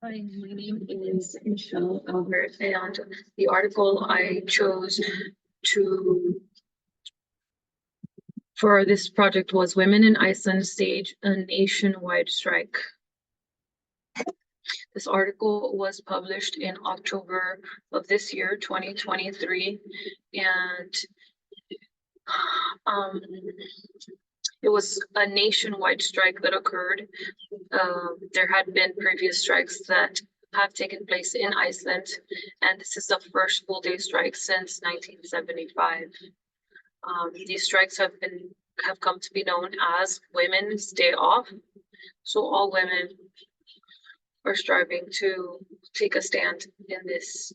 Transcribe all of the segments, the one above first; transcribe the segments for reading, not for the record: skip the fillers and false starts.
Hi, my name is Michelle Albert, and the article I chose for this project was Women in Iceland Stage a Nationwide Strike. This article was published in October of this year, 2023, and it was a nationwide strike that occurred. There had been previous strikes that have taken place in Iceland, and this is the first full-day strike since 1975. These strikes have come to be known as Women's Day Off. So all women are striving to take a stand in this.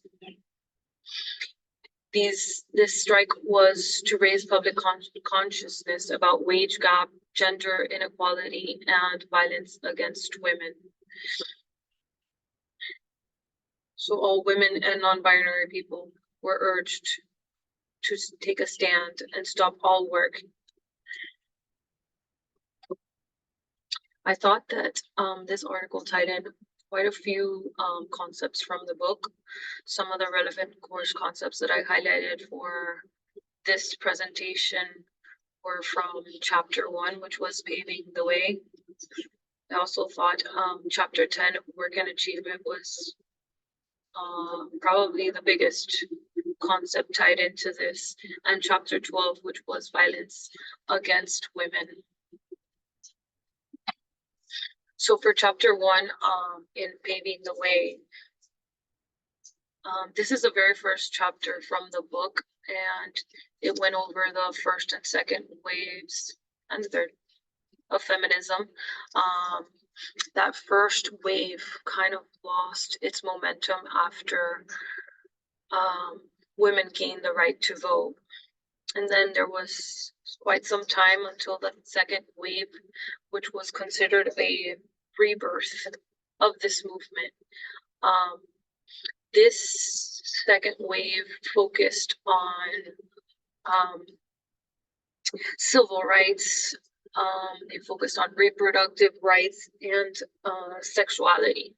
This strike was to raise public consciousness about wage gap, gender inequality, and violence against women. So all women and non-binary people were urged to take a stand and stop all work. I thought that this article tied in quite a few concepts from the book. Some of the relevant course concepts that I highlighted for this presentation were from chapter 1, which was paving the way. I also thought chapter 10, work and achievement, was probably the biggest concept tied into this, and chapter 12, which was violence against women. So for chapter 1, in paving the way, this is the very first chapter from the book, and it went over the first and second waves and the third of feminism. That first wave kind of lost its momentum after women gained the right to vote. And then there was quite some time until the second wave, which was considered a rebirth of this movement. This second wave focused on civil rights. They focused on reproductive rights and sexuality.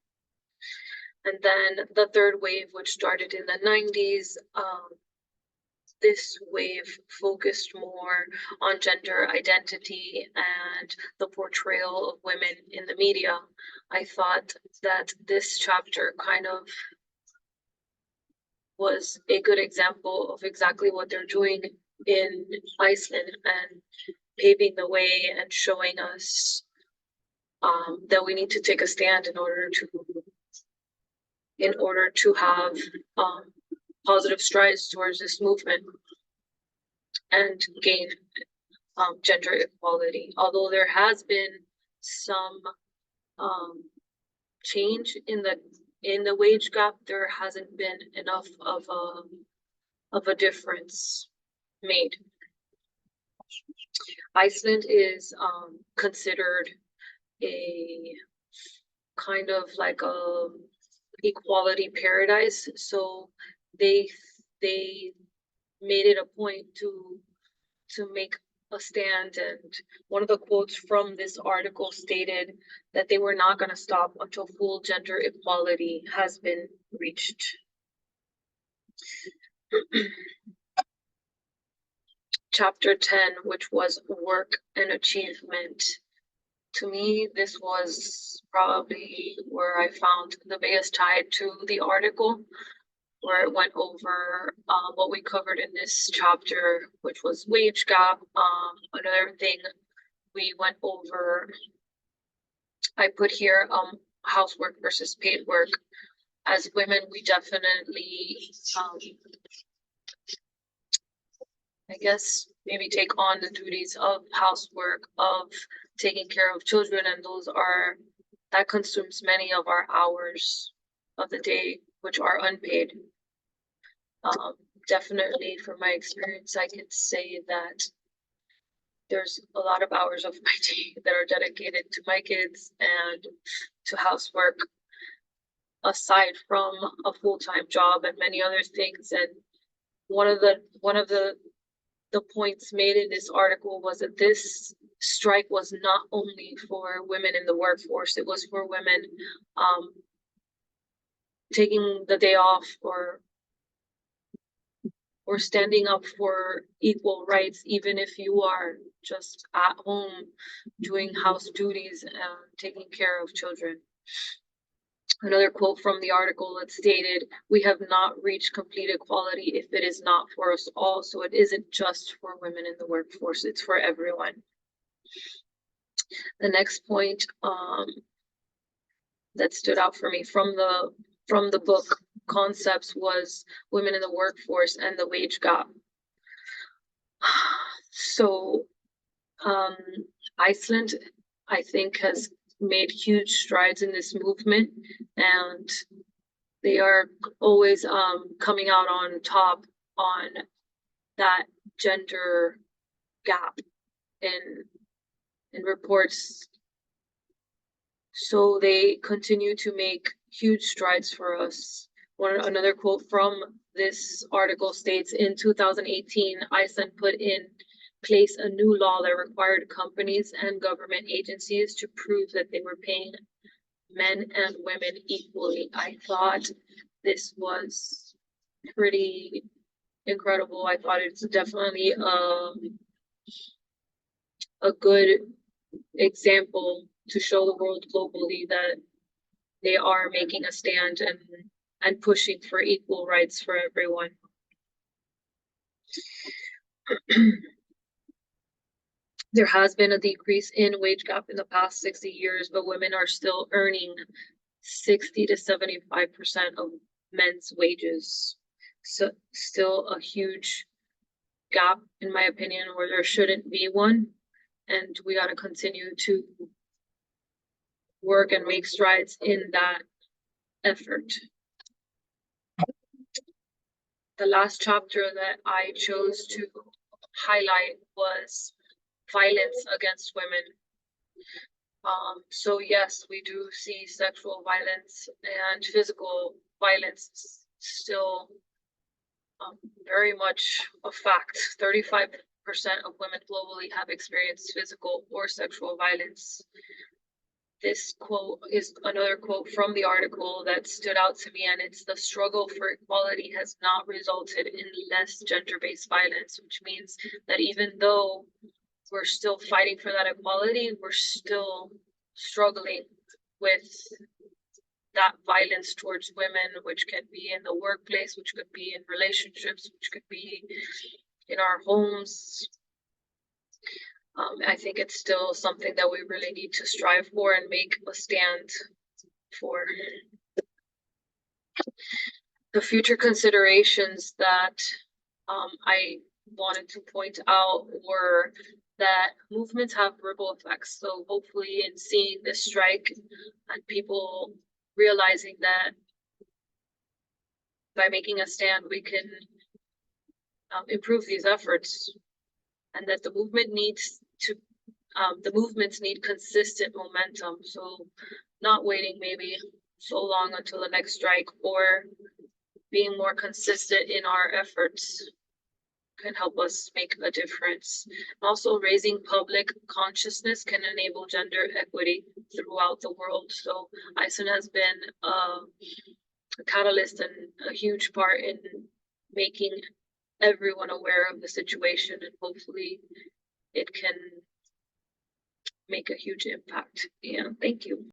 And then the third wave, which started in the 90s, this wave focused more on gender identity and the portrayal of women in the media. I thought that this chapter kind of was a good example of exactly what they're doing in Iceland and paving the way and showing us that we need to take a stand in order to have positive strides towards this movement and gain gender equality. Although there has been some change in the wage gap, there hasn't been enough of a difference made. Iceland is considered a kind of like a equality paradise, so they made it a point to make a stand, and one of the quotes from this article stated that they were not going to stop until full gender equality has been reached. Chapter 10, which was work and achievement. To me, this was probably where I found the biggest tie to the article, where it went over what we covered in this chapter, which was wage gap. Another thing we went over, I put here housework versus paid work. As women, we definitely, I guess, maybe take on the duties of housework, of taking care of children, and that consumes many of our hours of the day, which are unpaid. Definitely from my experience, I can say that there's a lot of hours of my day that are dedicated to my kids and to housework, aside from a full-time job and many other things. And one of the the points made in this article was that this strike was not only for women in the workforce, it was for women taking the day off or standing up for equal rights, even if you are just at home doing house duties and taking care of children. Another quote from the article that stated, "We have not reached complete equality if it is not for us all." So it isn't just for women in the workforce, it's for everyone. The next point that stood out for me from the book Concepts was women in the workforce and the wage gap. So Iceland, I think, has made huge strides in this movement, and they are always coming out on top on that gender gap in reports. So they continue to make huge strides for us. Another quote from this article states, "In 2018, Iceland put in place a new law that required companies and government agencies to prove that they were paying men and women equally." I thought this was pretty incredible. I thought it's definitely a good example to show the world globally that they are making a stand and pushing for equal rights for everyone. There has been a decrease in wage gap in the past 60 years, but women are still earning 60 to 75% of men's wages. So still a huge gap, in my opinion, where there shouldn't be one. And we got to continue to work and make strides in that effort. The last chapter that I chose to highlight was violence against women. So yes, we do see sexual violence and physical violence still very much a fact. 35% of women globally have experienced physical or sexual violence. This quote is another quote from the article that stood out to me, and it's, "The struggle for equality has not resulted in less gender-based violence," which means that even though we're still fighting for that equality, we're still struggling with that violence towards women, which can be in the workplace, which could be in relationships, which could be in our homes. I think it's still something that we really need to strive for and make a stand for. The future considerations that I wanted to point out were that movements have ripple effects. So hopefully in seeing this strike and people realizing that by making a stand, we can improve these efforts, and that the movement needs to the movements need consistent momentum. So not waiting maybe so long until the next strike, or being more consistent in our efforts can help us make a difference. Also, raising public consciousness can enable gender equity throughout the world. So Iceland has been a catalyst and a huge part in making everyone aware of the situation, and hopefully it can make a huge impact. Yeah, thank you.